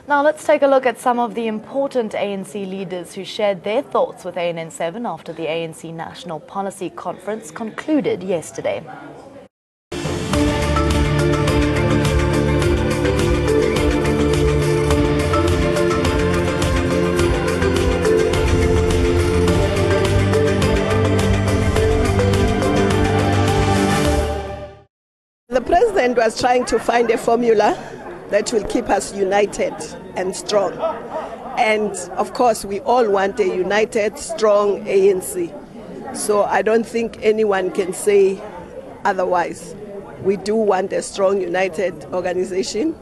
Now let's take a look at some of the important ANC leaders who shared their thoughts with ANN7 after the ANC National Policy Conference concluded yesterday. The president was trying to find a formula that will keep us united and strong. And of course, we all want a united, strong ANC. So I don't think anyone can say otherwise. We do want a strong, united organization.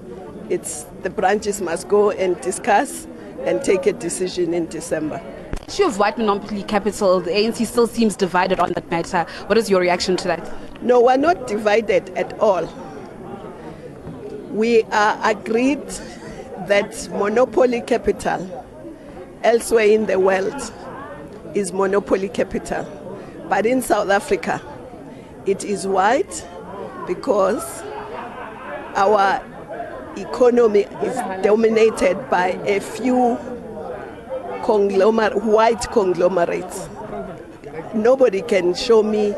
The branches must go and discuss and take a decision in December. The issue of white monopoly capital, the ANC still seems divided on that matter. What is your reaction to that? No, we're not divided at all. We are agreed that monopoly capital elsewhere in the world is monopoly capital. But in South Africa, it is white because our economy is dominated by a few white conglomerates. Nobody can show me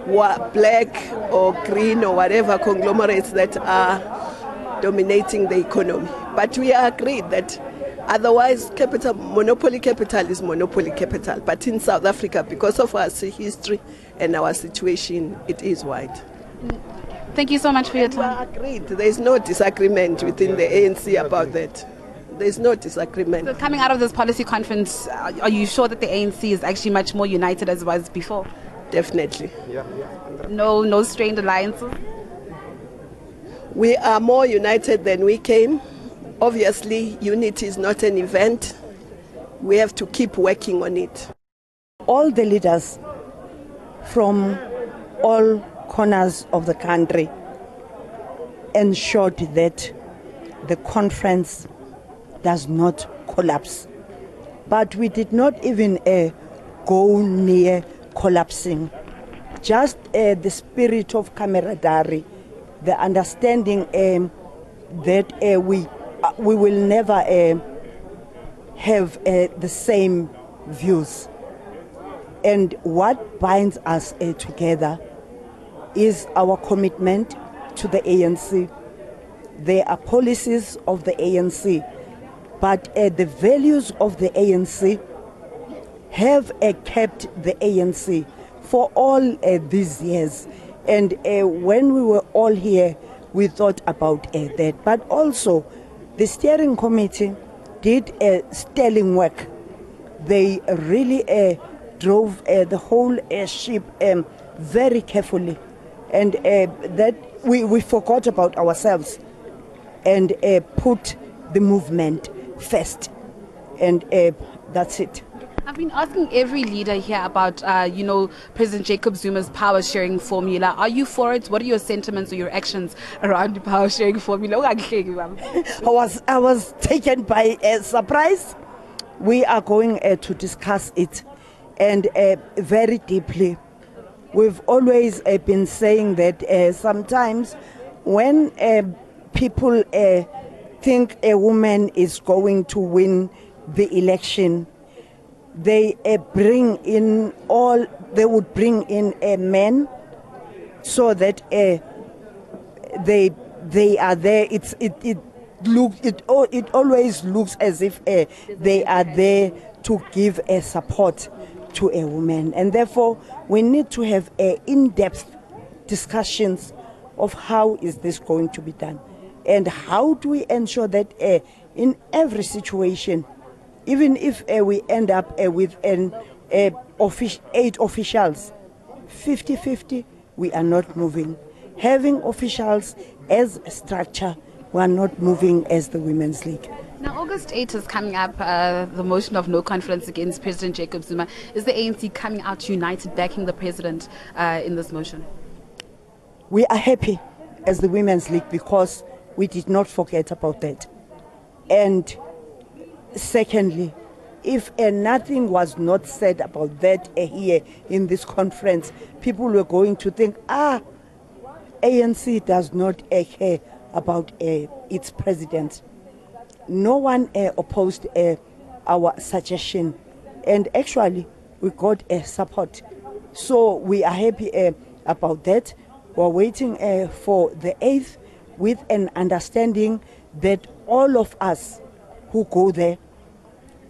what black or green or whatever conglomerates that are dominating the economy. But we are agreed that otherwise monopoly capital is monopoly capital. But in South Africa, because of our history and our situation, it is white. Thank you so much for your time. We are agreed. There is no disagreement within the ANC about that. There is no disagreement. So coming out of this policy conference, are you sure that the ANC is actually much more united as it was before? Definitely. No strained alliances? We are more united than we came. Obviously, unity is not an event. We have to keep working on it. All the leaders from all corners of the country ensured that the conference does not collapse. But we did not even go near collapsing. Just the spirit of camaraderie, the understanding that we will never have the same views. And what binds us together is our commitment to the ANC. There are policies of the ANC, but the values of the ANC have kept the ANC for all these years. And when we were all here, we thought about that. But also, the steering committee did sterling work. They really drove the whole ship very carefully. And that we forgot about ourselves and put the movement first. And that's it. I've been asking every leader here about, President Jacob Zuma's power sharing formula. Are you for it? What are your sentiments or your actions around the power sharing formula? I was taken by a surprise. We are going to discuss it and very deeply. We've always been saying that sometimes when people think a woman is going to win the election, they would bring in men so that they are there. It always looks as if they are there to give a support to a woman, and therefore we need to have in-depth discussions of how is this going to be done, and how do we ensure that in every situation, even if we end up with 8 officials, 50-50, we are not moving. Having officials as a structure, we are not moving as the Women's League. Now, August 8 is coming up, the motion of no confidence against President Jacob Zuma. Is the ANC coming out united, backing the president in this motion? We are happy as the Women's League because we did not forget about that. And secondly, if nothing was not said about that here in this conference, people were going to think, ANC does not care about its president. no one opposed our suggestion, and actually we got support. So we are happy about that. We're waiting for the 8th with an understanding that all of us who go there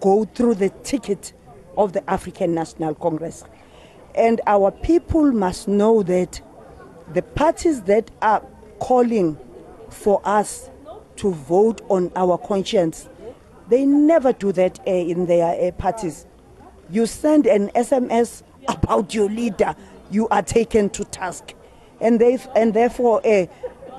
go through the ticket of the African National Congress. And our people must know that the parties that are calling for us to vote on our conscience, they never do that in their parties. You send an SMS about your leader, you are taken to task. And therefore,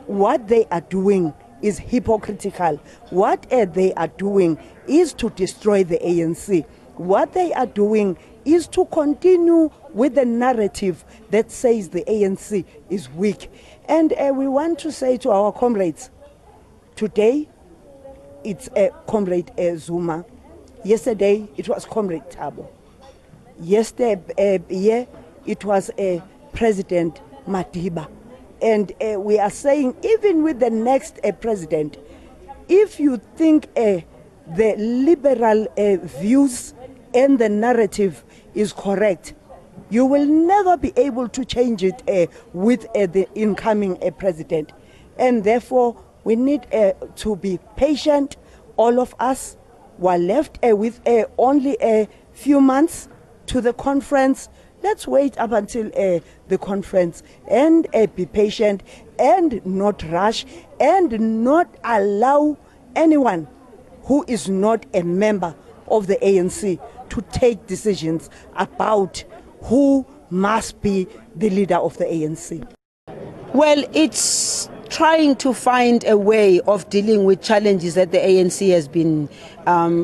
what they are doing is hypocritical. What they are doing is to destroy the ANC. What they are doing is to continue with the narrative that says the ANC is weak. And we want to say to our comrades, today it's Comrade Zuma. Yesterday it was Comrade Thabo. Yesterday it was President Madiba. And we are saying, even with the next president, if you think the liberal views and the narrative is correct, you will never be able to change it with the incoming president. And therefore, we need to be patient. All of us were left with only a few months to the conference. Let's wait up until the conference and be patient and not rush and not allow anyone who is not a member of the ANC to take decisions about who must be the leader of the ANC. Well, it's trying to find a way of dealing with challenges that the ANC has been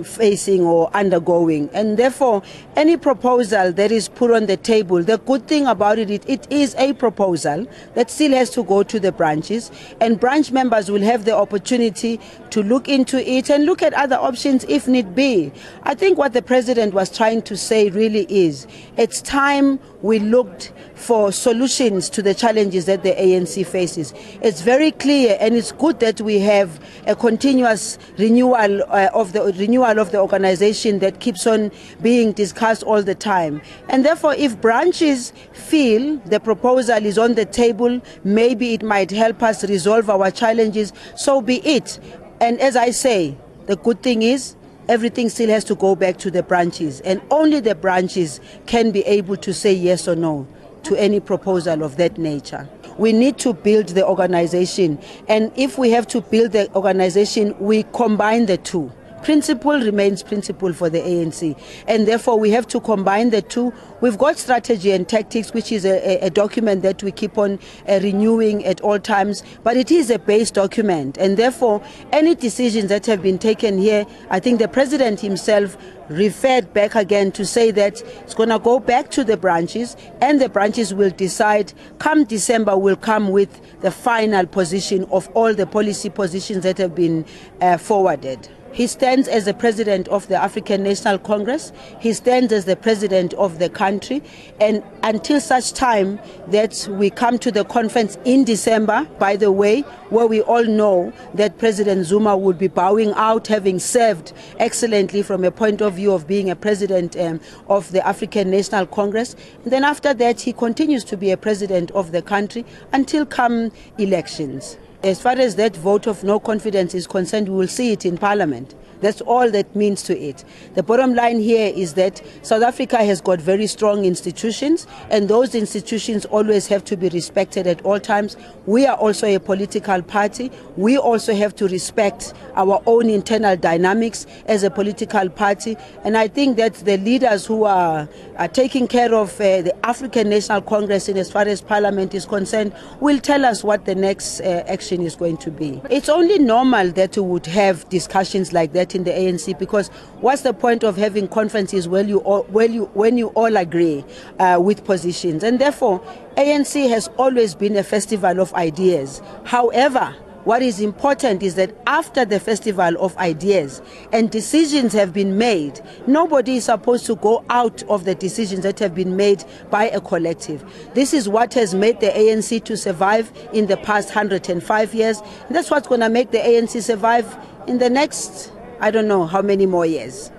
facing or undergoing. And therefore, any proposal that is put on the table, the good thing about it is a proposal that still has to go to the branches, and branch members will have the opportunity to look into it and look at other options if need be. I think what the president was trying to say really is, it's time we looked for solutions to the challenges that the ANC faces. It's very clear, and it's good that we have a continuous renewal of the organization that keeps on being discussed all the time. And therefore, if branches feel the proposal is on the table, maybe it might help us resolve our challenges, so be it. And as I say, the good thing is, everything still has to go back to the branches, and only the branches can be able to say yes or no to any proposal of that nature. We need to build the organization, and if we have to build the organization, we combine the two. Principle remains principle for the ANC, and therefore we have to combine the two. We've got strategy and tactics, which is a document that we keep on renewing at all times, but it is a base document, and therefore any decisions that have been taken here, I think the president himself referred back again to say that it's going to go back to the branches, and the branches will decide. Come December, will come with the final position of all the policy positions that have been forwarded. He stands as the president of the African National Congress. He stands as the president of the country. And until such time that we come to the conference in December, by the way, where we all know that President Zuma will be bowing out, having served excellently from a point of view of being a president of the African National Congress. And then after that, he continues to be a president of the country until come elections. As far as that vote of no confidence is concerned, we will see it in Parliament. That's all that means to it. The bottom line here is that South Africa has got very strong institutions, and those institutions always have to be respected at all times. We are also a political party. We also have to respect our own internal dynamics as a political party. And I think that the leaders who are taking care of the African National Congress in as far as Parliament is concerned will tell us what the next action is going to be. It's only normal that we would have discussions like that in the ANC, because what's the point of having conferences when you all agree with positions? And therefore, ANC has always been a festival of ideas. However, what is important is that after the festival of ideas and decisions have been made, nobody is supposed to go out of the decisions that have been made by a collective. This is what has made the ANC to survive in the past 105 years. And that's what's going to make the ANC survive in the next I don't know how many more years.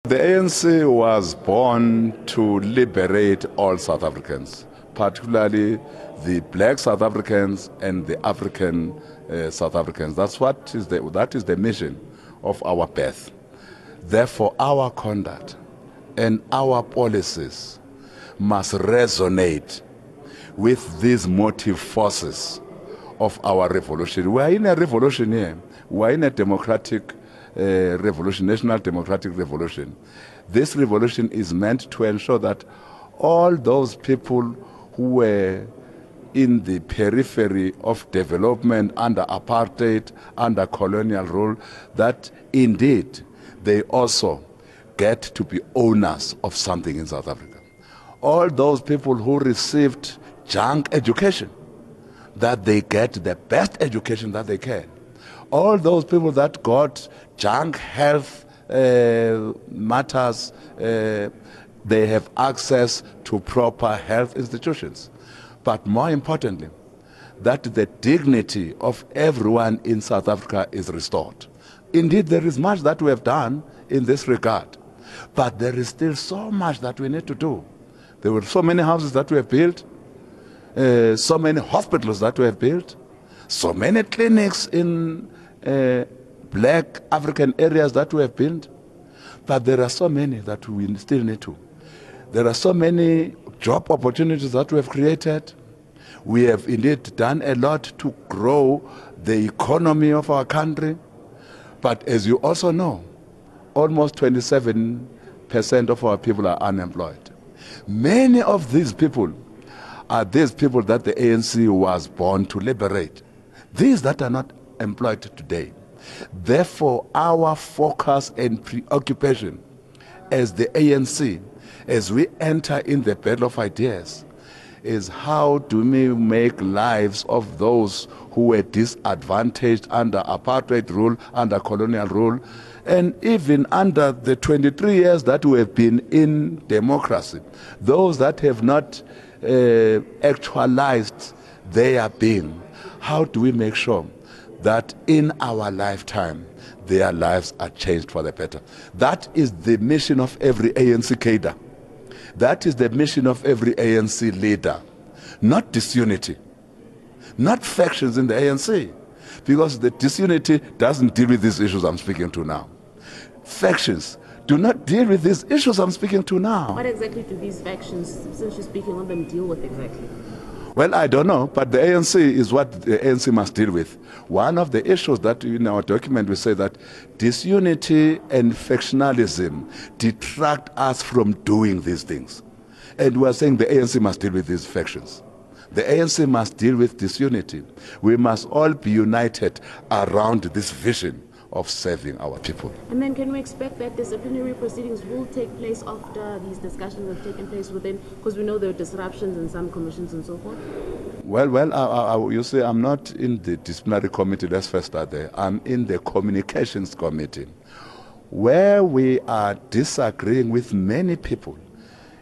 The ANC was born to liberate all South Africans, particularly the black South Africans and the African South Africans. That is the mission of our birth. Therefore, our conduct and our policies must resonate with these motive forces of our revolution. We are in a revolution here. We are in a democratic revolution, national democratic revolution. This revolution is meant to ensure that all those people who were in the periphery of development under apartheid, under colonial rule, that indeed they also get to be owners of something in South Africa. All those people who received junk education, that they get the best education that they can. All those people that got junk health matters, they have access to proper health institutions. But more importantly, that the dignity of everyone in South Africa is restored. Indeed, there is much that we have done in this regard, but there is still so much that we need to do. There were so many houses that we have built, so many hospitals that we have built, so many clinics in black African areas that we have built, but there are so many that we still need to. There are so many job opportunities that we have created. We have indeed done a lot to grow the economy of our country. But as you also know, almost 27% of our people are unemployed. Many of these people are these people that the ANC was born to liberate. These that are not employed today. Therefore, our focus and preoccupation as the ANC, as we enter in the battle of ideas, is how do we make lives of those who were disadvantaged under apartheid rule, under colonial rule, and even under the 23 years that we have been in democracy, those that have not actualized their being, how do we make sure that in our lifetime their lives are changed for the better? That is the mission of every ANC cadre. That is the mission of every ANC leader. Not disunity, not factions in the ANC, because the disunity doesn't deal with these issues I'm speaking to now. Factions do not deal with these issues I'm speaking to now. What exactly do these factions, since you're speaking on them, deal with exactly? Well, I don't know, but the ANC is what the ANC must deal with. One of the issues that in our document we say that disunity and factionalism detract us from doing these things. And we are saying the ANC must deal with these factions. The ANC must deal with disunity. We must all be united around this vision of serving our people. And then can we expect that disciplinary proceedings will take place after these discussions have taken place within, because we know there are disruptions in some commissions and so forth? Well, you see, I'm not in the disciplinary committee, let's first start there. I'm in the communications committee. Where we are disagreeing with many people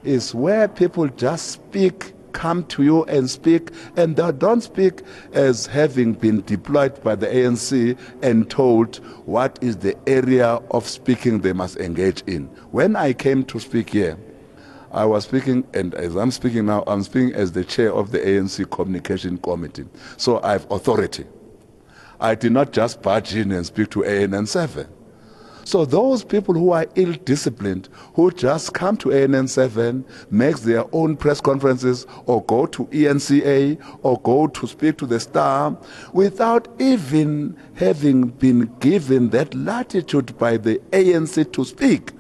is where people just speak, come to you and speak, and they don't speak as having been deployed by the ANC and told what is the area of speaking they must engage in. When I came to speak here, I was speaking, and as I'm speaking now, I'm speaking as the chair of the ANC Communication Committee. So I have authority. I did not just barge in and speak to ANN7. So those people who are ill-disciplined, who just come to ANN7, make their own press conferences, or go to ENCA, or go to speak to the Star, without even having been given that latitude by the ANC to speak,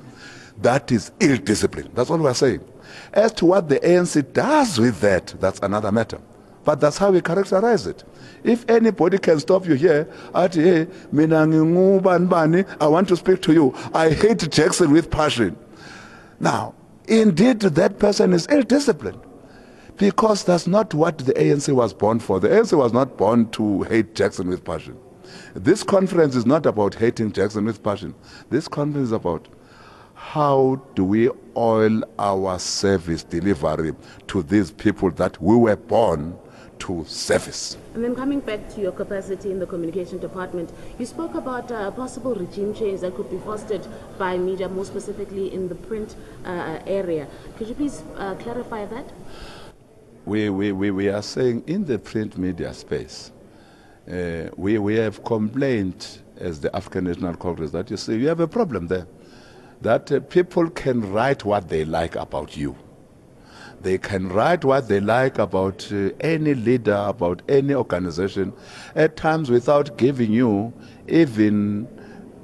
that is ill-discipline. That's all we're saying. As to what the ANC does with that, that's another matter. But that's how we characterize it. If anybody can stop you here, at hey, I want to speak to you. I hate Jackson with passion. Now, indeed, that person is ill-disciplined, because that's not what the ANC was born for. The ANC was not born to hate Jackson with passion. This conference is not about hating Jackson with passion. This conference is about how do we oil our service delivery to these people that we were born to service. And then coming back to your capacity in the communication department, you spoke about possible regime change that could be fostered by media, more specifically in the print area. Could you please clarify that? We are saying in the print media space, we have complained as the African National Congress that you see you have a problem there, that people can write what they like about you. They can write what they like about any leader, about any organization, at times without giving you even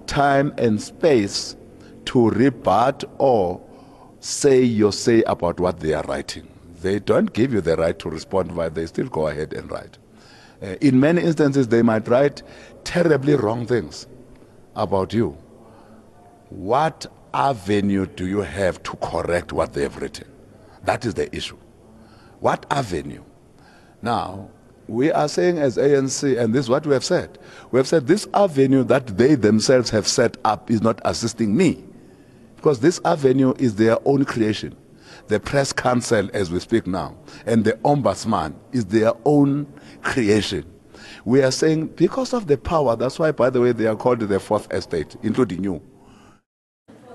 time and space to rebut or say your say about what they are writing. They don't give you the right to respond, but they still go ahead and write. In many instances, they might write terribly wrong things about you. What avenue do you have to correct what they have written? That is the issue. What avenue? Now, we are saying as ANC, and this is what we have said. We have said this avenue that they themselves have set up is not assisting me, because this avenue is their own creation. The press council, as we speak now, and the ombudsman is their own creation. We are saying because of the power, that's why, by the way, they are called the fourth estate, including you.